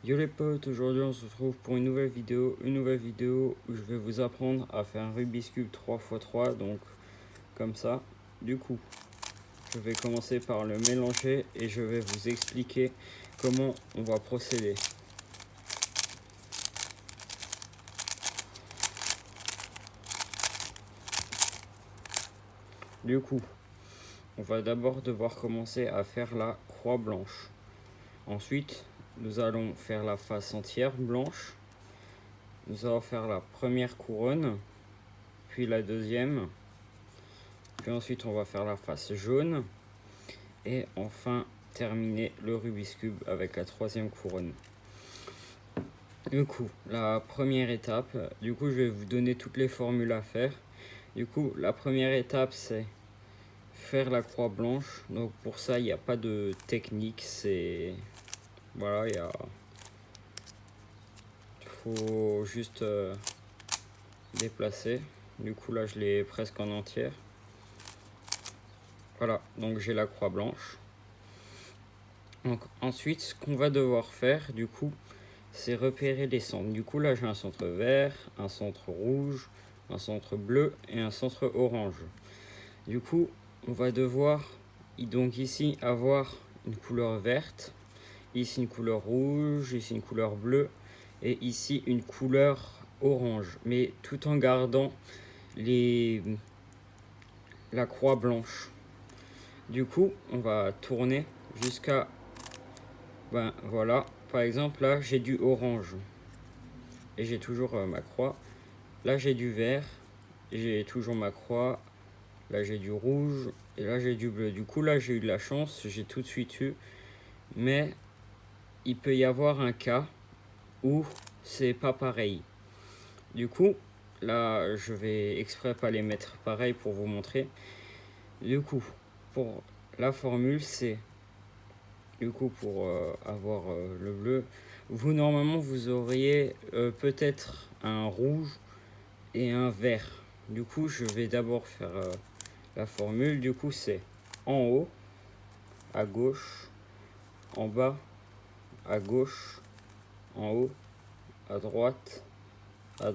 Yo les potes, aujourd'hui on se retrouve pour une nouvelle vidéo où je vais vous apprendre à faire un Rubik's Cube 3x3, donc comme ça. Du coup, je vais commencer par le mélanger et je vais vous expliquer comment on va procéder. Du coup, on va d'abord devoir commencer à faire la croix blanche. Ensuite, nous allons faire la face entière blanche. Nous allons faire la première couronne, puis la deuxième. Puis ensuite, on va faire la face jaune. Et enfin, terminer le Rubik's Cube avec la troisième couronne. Du coup, la première étape, je vais vous donner toutes les formules à faire. Du coup, la première étape, c'est faire la croix blanche. Donc pour ça, il n'y a pas de technique. C'est... Voilà, il faut juste déplacer. Du coup, là, je l'ai presque en entière. Voilà, donc j'ai la croix blanche. Donc ensuite, ce qu'on va devoir faire, du coup, c'est repérer les centres. Du coup, là, j'ai un centre vert, un centre rouge, un centre bleu et un centre orange. Du coup, on va devoir donc ici avoir une couleur verte, ici une couleur rouge, ici une couleur bleue et ici une couleur orange, mais tout en gardant la croix blanche. Du coup, on va tourner jusqu'à... Ben voilà, par exemple là, j'ai du orange et j'ai toujours ma croix. Là, j'ai du vert, j'ai toujours ma croix. Là, j'ai du rouge et là, j'ai du bleu. Du coup, là, j'ai eu de la chance, j'ai tout de suite eu. Mais il peut y avoir un cas où c'est pas pareil. Du coup, là, je vais exprès pas les mettre pareil pour vous montrer. Du coup, pour la formule, c'est... Du coup, pour avoir le bleu, normalement, vous auriez peut-être un rouge et un vert. Du coup, je vais d'abord faire la formule. Du coup, c'est en haut, à gauche, en bas, à gauche, en haut, à droite, à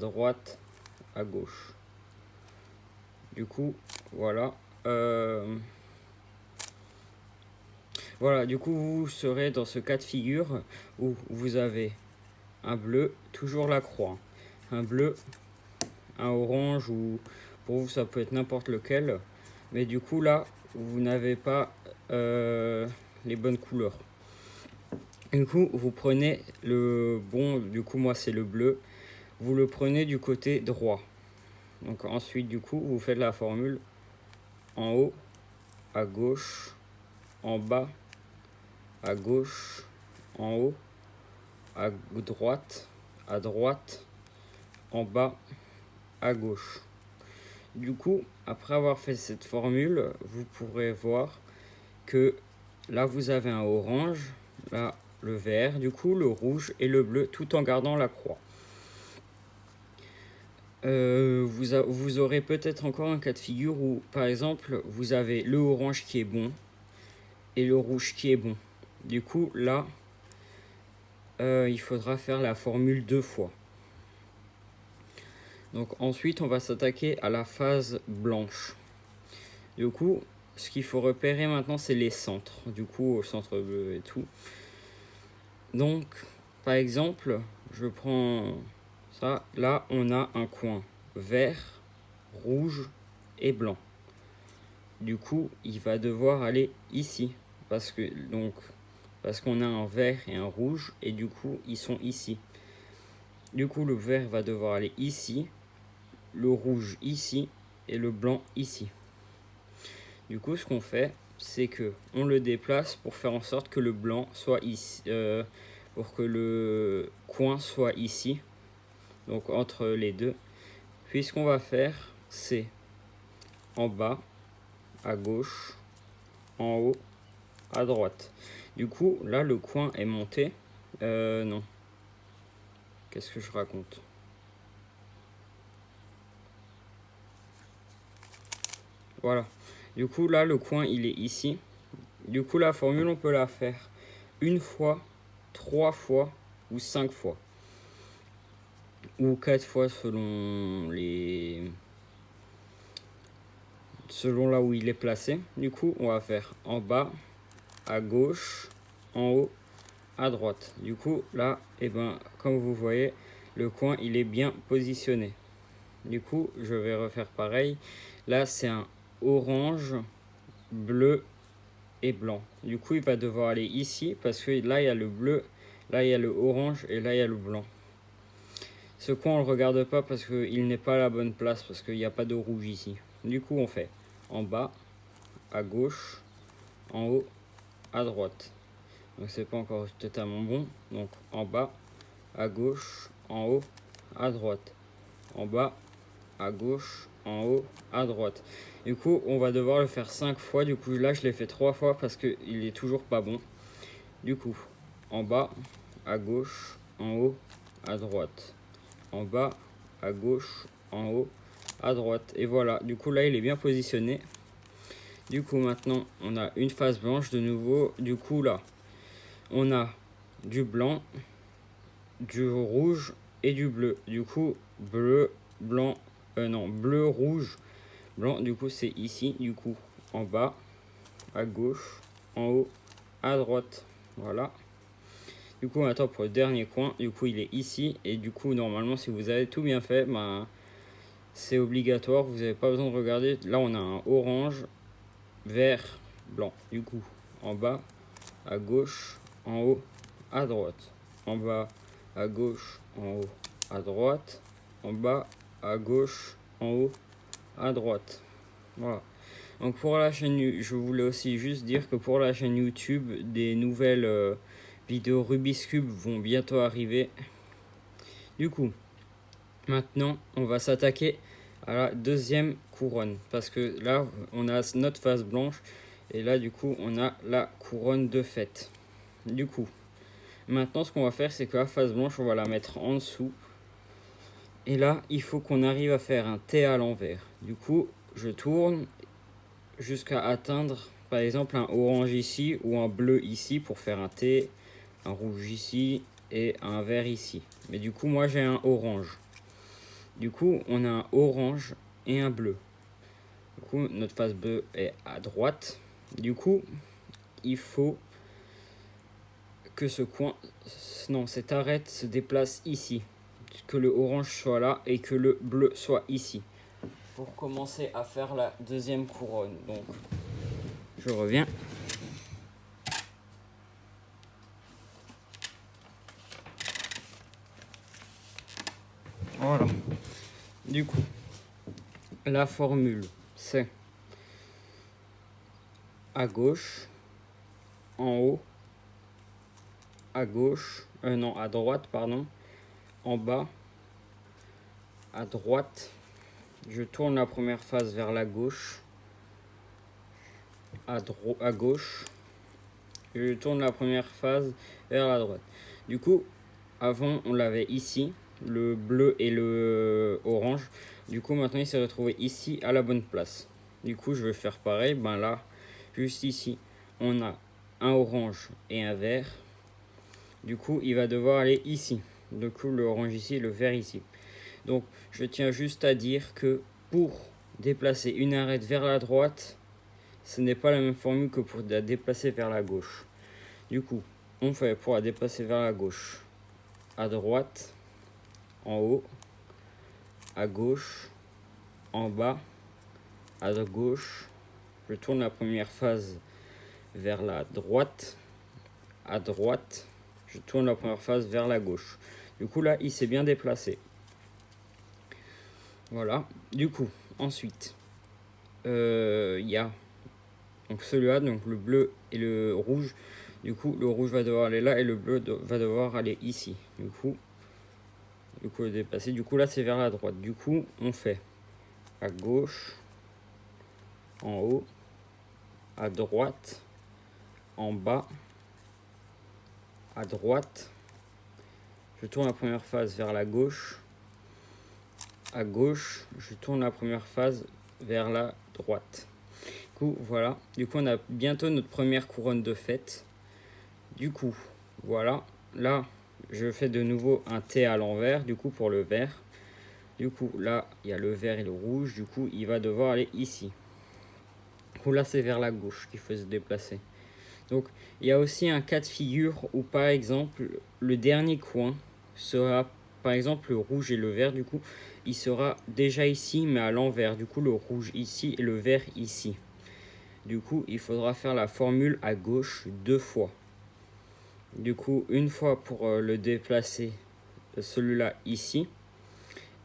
gauche. Du coup, voilà. Voilà, du coup, vous serez dans ce cas de figure où vous avez un bleu, toujours la croix. Un bleu, un orange, ou pour vous, ça peut être n'importe lequel. Mais du coup, là, vous n'avez pas les bonnes couleurs. Du coup, vous prenez le bon, du coup, moi, c'est le bleu. Vous le prenez du côté droit. Donc ensuite, du coup, vous faites la formule en haut, à gauche, en bas, à gauche, en haut, à droite, en bas, à gauche. Du coup, après avoir fait cette formule, vous pourrez voir que là, vous avez un orange, là, le vert, du coup, le rouge et le bleu, tout en gardant la croix. Vous aurez peut-être encore un cas de figure où, par exemple, vous avez le orange qui est bon et le rouge qui est bon. Du coup, là, il faudra faire la formule 2 fois. Donc ensuite, on va s'attaquer à la phase blanche. Du coup, ce qu'il faut repérer maintenant, c'est les centres. Du coup, au centre bleu et tout. Donc, par exemple, je prends ça. Là, on a un coin vert, rouge et blanc. Du coup, il va devoir aller ici. Parce qu'on a un vert et un rouge. Et du coup, ils sont ici. Du coup, le vert va devoir aller ici. Le rouge ici. Et le blanc ici. Du coup, ce qu'on fait, c'est que on le déplace pour faire en sorte que le blanc soit ici. Pour que le coin soit ici. Donc, entre les deux. Puis, ce qu'on va faire, c'est en bas, à gauche, en haut, à droite. Du coup, là, le coin est monté. Non. Qu'est-ce que je raconte? Voilà. Du coup, là, le coin, il est ici. Du coup, la formule, on peut la faire une fois, 3 fois ou 5 fois. Ou 4 fois selon là où il est placé. Du coup, on va faire en bas, à gauche, en haut, à droite. Du coup, là, et ben, comme vous voyez, le coin, il est bien positionné. Du coup, je vais refaire pareil. Là, c'est un orange, bleu et blanc. Du coup, il va devoir aller ici parce que là, il y a le bleu, là, il y a le orange et là, il y a le blanc. Ce coin, on ne le regarde pas parce qu'il n'est pas à la bonne place, parce qu'il n'y a pas de rouge ici. Du coup, on fait en bas, à gauche, en haut, à droite. Donc, c'est pas encore totalement bon. Donc, en bas, à gauche, en haut, à droite. En bas, à gauche, en haut, à droite. Du coup, on va devoir le faire 5 fois. Du coup, là, je l'ai fait 3 fois parce qu'il est toujours pas bon. Du coup, en bas, à gauche, en haut, à droite. En bas, à gauche, en haut, à droite. Et voilà, du coup là il est bien positionné. Du coup maintenant on a une face blanche de nouveau. Du coup là on a du blanc, du rouge et du bleu. Du coup bleu, blanc, non, bleu, rouge, blanc. Du coup c'est ici, du coup en bas, à gauche, en haut, à droite. Voilà. Du coup, on attend pour le dernier coin. Du coup, il est ici. Et du coup, normalement, si vous avez tout bien fait, ben, c'est obligatoire. Vous n'avez pas besoin de regarder. Là, on a un orange, vert, blanc. Du coup, en bas, à gauche, en haut, à droite. En bas, à gauche, en haut, à droite. En bas, à gauche, en haut, à droite. Voilà. Donc pour la chaîne, je voulais aussi juste dire que pour la chaîne YouTube, des nouvelles vidéos Rubik's Cube vont bientôt arriver. Du coup, maintenant, on va s'attaquer à la deuxième couronne. Parce que là, on a notre face blanche. Et là, du coup, on a la couronne de fête. Du coup, maintenant, ce qu'on va faire, c'est que la face blanche, on va la mettre en dessous. Et là, il faut qu'on arrive à faire un T à l'envers. Du coup, je tourne jusqu'à atteindre par exemple un orange ici ou un bleu ici pour faire un T, un rouge ici et un vert ici. Mais du coup moi j'ai un orange. Du coup on a un orange et un bleu. Du coup notre face bleue est à droite. Du coup il faut que ce coin, non cette arête se déplace ici. Que le orange soit là et que le bleu soit ici. Pour commencer à faire la deuxième couronne. Donc je reviens. Voilà. Du coup, la formule, c'est à gauche, en haut, à gauche, non, à droite, pardon, en bas, à droite. Je tourne la première face vers la gauche, à gauche. Je tourne la première phase vers la droite. Du coup, avant, on l'avait ici, le bleu et le orange. Du coup, maintenant, il s'est retrouvé ici, à la bonne place. Du coup, je vais faire pareil. Ben là, juste ici, on a un orange et un vert. Du coup, il va devoir aller ici. Du coup, le orange ici, le vert ici. Donc, je tiens juste à dire que pour déplacer une arête vers la droite, ce n'est pas la même formule que pour la déplacer vers la gauche. Du coup, on fait pour la déplacer vers la gauche, à droite, en haut, à gauche, en bas, à gauche. Je tourne la première phase vers la droite, à droite. Je tourne la première phase vers la gauche. Du coup, là, il s'est bien déplacé. Voilà. Du coup, ensuite, il y a donc celui-là, donc le bleu et le rouge. Du coup, le rouge va devoir aller là et le bleu va devoir aller ici. Du coup, le déplacer. Du coup, là, c'est vers la droite. Du coup, on fait à gauche, en haut, à droite, en bas, à droite. Je tourne la première phase vers la gauche. À gauche, je tourne la première phase vers la droite. Du coup, voilà. Du coup, on a bientôt notre première couronne de fête. Du coup, voilà. Là, je fais de nouveau un T à l'envers, du coup, pour le vert. Du coup, là, il y a le vert et le rouge. Du coup, il va devoir aller ici. Du coup, là, c'est vers la gauche qu'il faut se déplacer. Donc, il y a aussi un cas de figure où, par exemple, le dernier coin sera, par exemple, le rouge et le vert, du coup, il sera déjà ici, mais à l'envers. Du coup, le rouge ici et le vert ici. Du coup, il faudra faire la formule à gauche 2 fois. Du coup, une fois pour le déplacer, celui-là ici.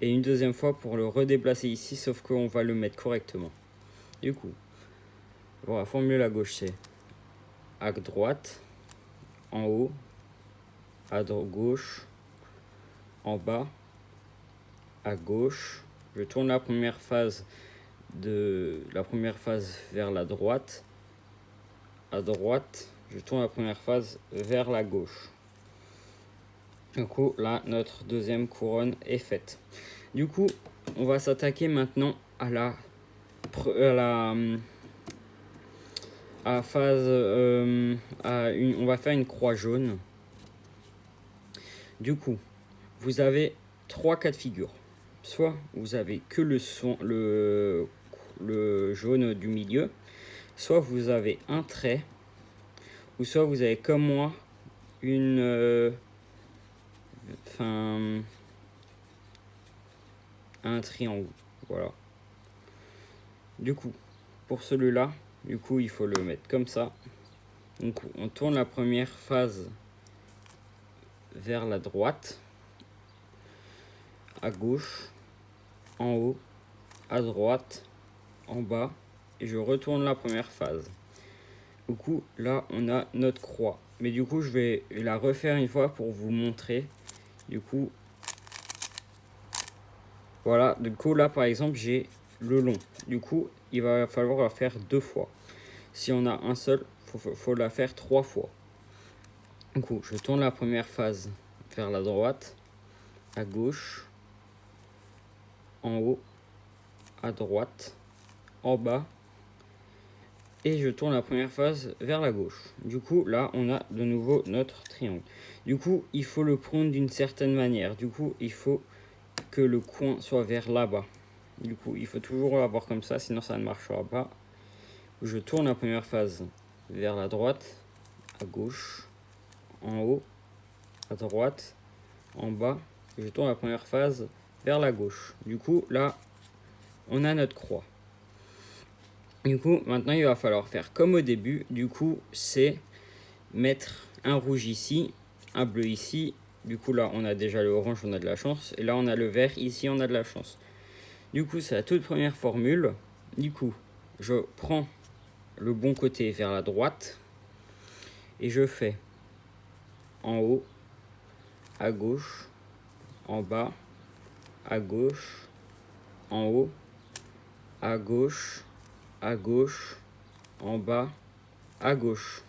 Et une deuxième fois pour le redéplacer ici, sauf qu'on va le mettre correctement. Du coup, bon, la formule à gauche, c'est à droite, en haut, à gauche, en bas, à gauche. Je tourne la première phase vers la droite, à droite. Je tourne la première phase vers la gauche. Du coup, là, notre deuxième couronne est faite. Du coup, on va s'attaquer maintenant à la phase, on va faire une croix jaune. Du coup, vous avez 3 cas de figure. Soit vous avez que le jaune du milieu, soit vous avez un trait, ou soit vous avez comme moi un triangle. Voilà. Du coup, pour celui-là, du coup, il faut le mettre comme ça. Donc, on tourne la première phase vers la droite, à gauche, en haut, à droite, en bas, et je retourne la première phase. Du coup, là, on a notre croix. Mais du coup, je vais la refaire une fois pour vous montrer. Du coup, voilà. Du coup, là, par exemple, j'ai le long. Du coup, il va falloir la faire 2 fois. Si on a un seul, faut la faire 3 fois. Du coup, je tourne la première phase vers la droite, à gauche, en haut, à droite, en bas, et je tourne la première phase vers la gauche. Du coup, là, on a de nouveau notre triangle. Du coup, il faut le prendre d'une certaine manière. Du coup, il faut que le coin soit vers là-bas. Du coup, il faut toujours l'avoir comme ça, sinon ça ne marchera pas. Je tourne la première phase vers la droite, à gauche, en haut, à droite, en bas. Et je tourne la première phase vers la gauche. Du coup, là, on a notre croix. Du coup, maintenant, il va falloir faire comme au début. Du coup, c'est mettre un rouge ici, un bleu ici. Du coup, là, on a déjà le orange, on a de la chance. Et là, on a le vert, ici, on a de la chance. Du coup, c'est la toute première formule. Du coup, je prends le bon côté vers la droite. Et je fais en haut, à gauche, en bas, à gauche, en haut, à gauche, en bas, à gauche.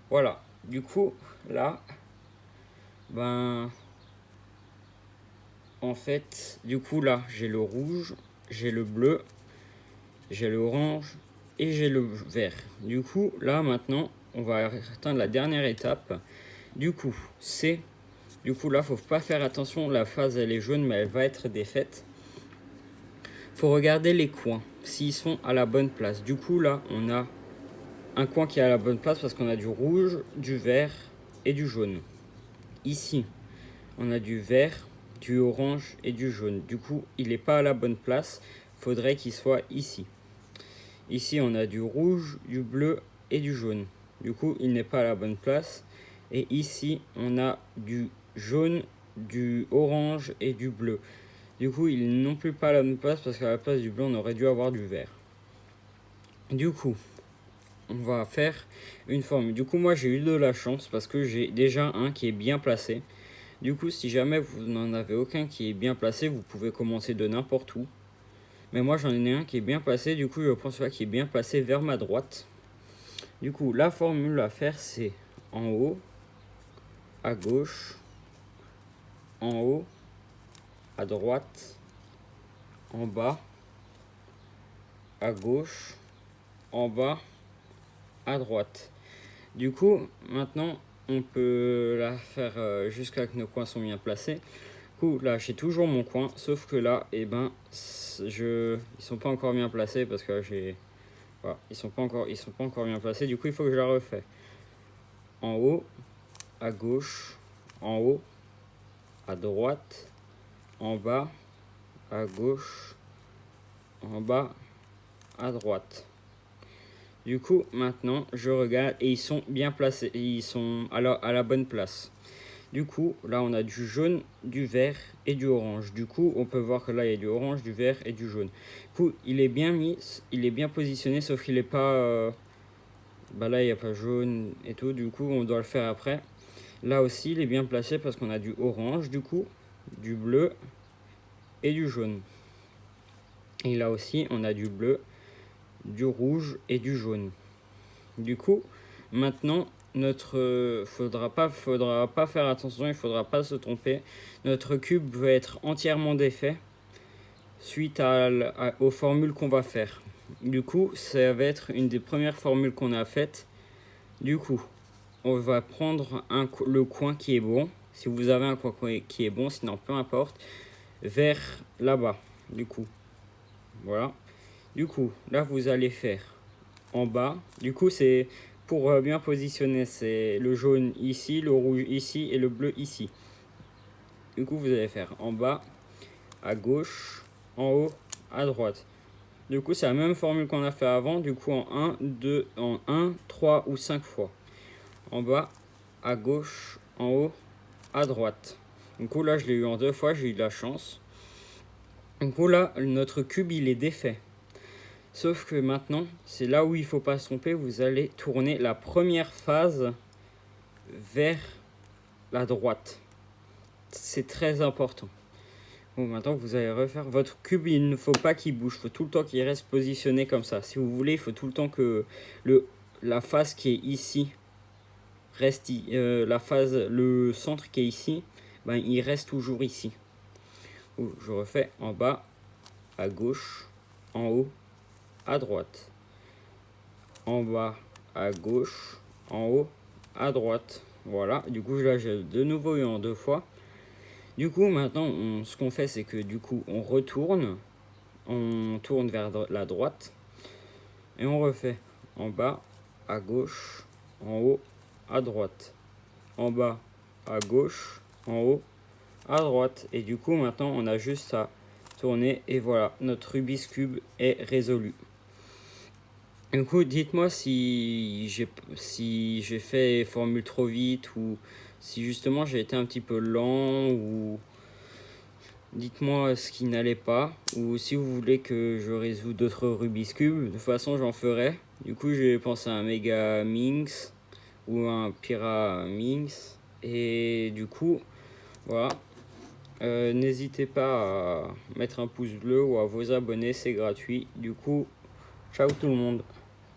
Voilà. Du coup, là, en fait, du coup, là, j'ai le rouge, j'ai le bleu, j'ai l'orange et j'ai le vert. Du coup, là, maintenant, on va atteindre la dernière étape. Du coup, là, faut pas faire attention, la phase, elle est jaune, mais elle va être défaite. Faut regarder les coins, s'ils sont à la bonne place. Du coup, là, on a un coin qui est à la bonne place parce qu'on a du rouge, du vert et du jaune. Ici, on a du vert, du orange et du jaune. Du coup, il n'est pas à la bonne place. Faudrait qu'il soit ici. Ici, on a du rouge, du bleu et du jaune. Du coup, il n'est pas à la bonne place. Et ici, on a du jaune, du orange et du bleu. Du coup, il n'est non plus pas à la bonne place parce qu'à la place du bleu, on aurait dû avoir du vert. Du coup, on va faire une forme. Du coup, moi, j'ai eu de la chance parce que j'ai déjà un qui est bien placé. Du coup, si jamais vous n'en avez aucun qui est bien placé, vous pouvez commencer de n'importe où. Mais moi, j'en ai un qui est bien placé. Du coup, je prends celui qui est bien placé vers ma droite. Du coup, la formule à faire, c'est en haut, à gauche, en haut, à droite, en bas, à gauche, en bas, à droite. Du coup, maintenant, on peut la faire jusqu'à ce que nos coins sont bien placés. Du coup, là, j'ai toujours mon coin, sauf que là, eh ben, ils sont pas encore bien placés parce que voilà, ils sont pas encore bien placés. Du coup, il faut que je la refais. En haut, à gauche, en haut, à droite, en bas, à gauche, en bas, à droite. Du coup, maintenant, je regarde et ils sont bien placés. Ils sont à la bonne place. Du coup, là, on a du jaune, du vert et du orange. Du coup, on peut voir que là, il y a du orange, du vert et du jaune. Du coup, il est bien mis, il est bien positionné, sauf qu'il n'est pas... bah là, il n'y a pas jaune et tout. Du coup, on doit le faire après. Là aussi, il est bien placé parce qu'on a du orange, du coup, du bleu et du jaune. Et là aussi, on a du bleu, du rouge et du jaune. Du coup, maintenant, faudra pas faire attention, il faudra pas se tromper. Notre cube va être entièrement défait suite aux formules qu'on va faire. Du coup, ça va être une des premières formules qu'on a faites. Du coup, on va prendre le coin qui est bon. Si vous avez un coin qui est bon, sinon peu importe, vers là-bas. Du coup, voilà. Du coup, là, vous allez faire en bas. Du coup, c'est pour bien positionner, c'est le jaune ici, le rouge ici et le bleu ici. Du coup, vous allez faire en bas, à gauche, en haut, à droite. Du coup, c'est la même formule qu'on a fait avant. Du coup, en 1, 2, en 1, 3 ou 5 fois. En bas, à gauche, en haut, à droite. Du coup, là, je l'ai eu en 2 fois, j'ai eu de la chance. Du coup, là, notre cube, il est défait. Sauf que maintenant, c'est là où il ne faut pas se tromper. Vous allez tourner la première phase vers la droite. C'est très important. Bon, maintenant, vous allez refaire votre cube. Il ne faut pas qu'il bouge. Il faut tout le temps qu'il reste positionné comme ça. Si vous voulez, il faut tout le temps que la face qui est ici reste... le centre qui est ici, ben, il reste toujours ici. Je refais en bas, à gauche, en haut, à droite. En bas, à gauche, en haut, à droite. Voilà, du coup là j'ai de nouveau eu en 2 fois. Du coup maintenant ce qu'on fait c'est que du coup on tourne vers la droite et on refait en bas, à gauche, en haut, à droite. En bas, à gauche, en haut, à droite. Et du coup maintenant on a juste à tourner et voilà, notre Rubik's Cube est résolu. Du coup, dites-moi si j'ai fait formule trop vite ou si justement j'ai été un petit peu lent ou dites-moi ce qui n'allait pas ou si vous voulez que je résout d'autres Rubik's Cube. De toute façon, j'en ferai. Du coup, j'ai pensé à un Mega Minx ou un Pyraminx et du coup, voilà. N'hésitez pas à mettre un pouce bleu ou à vous abonner, c'est gratuit. Du coup, ciao tout le monde.